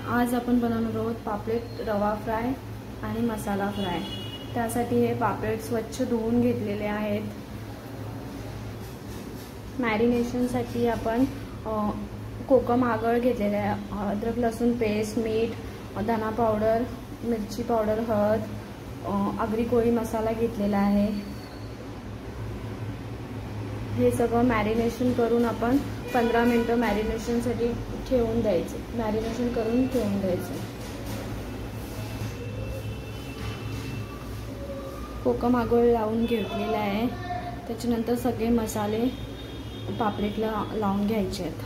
आज आपण बनवणार आहोत पापलेट रवा फ्राय आणि मसाला फ्राय। त्यासाठी हे पापलेट स्वच्छ धुवून घेतलेले आहेत। मॅरिनेशनसाठी आपण कोकम आगळ घेतलेले आहे, अद्रक लसूण पेस्ट, मीठ, धना पावडर, मिरची पावडर, हळद, आगरी कोळी मसाला घेतलेला आहे। हे सगळं मॅरिनेशन करून आपण 15 मिनिटं मॅरिनेशनसाठी ठेवून द्यायचे, मॅरिनेशन करून ठेवून द्यायचे। कोकम आगळ लावून घेतलेला आहे, त्याच्यानंतर सगळे मसाले पापलेटला लावून घ्यायचे आहेत।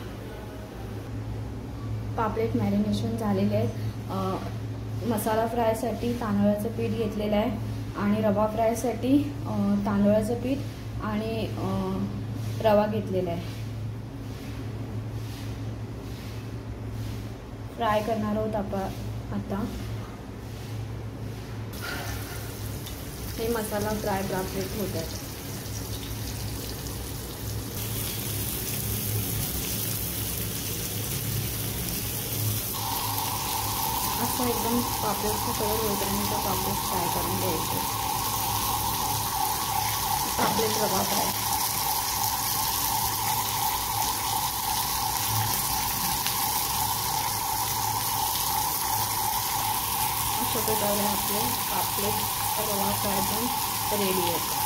पापलेट मॅरिनेशन झालेले आहेत। मसाला फ्रायसाठी तांदळाचं पीठ घेतलेलं आहे आणि रवा फ्रायसाठी तांदळाचं पीठ आणि रवा घेतलेला आहे। फ्राय करणार आहोत आपण आता। हे मसाला फ्राय पापलेट होतात। असं एकदम पापलेटचा कलर होईपर्यंत पापलेट फ्राय करून घ्यायचे। पापलेट रवा फ्राय अशा प्रकारे आपले पापलेट रवा फ्राय पण रेडी आहेत।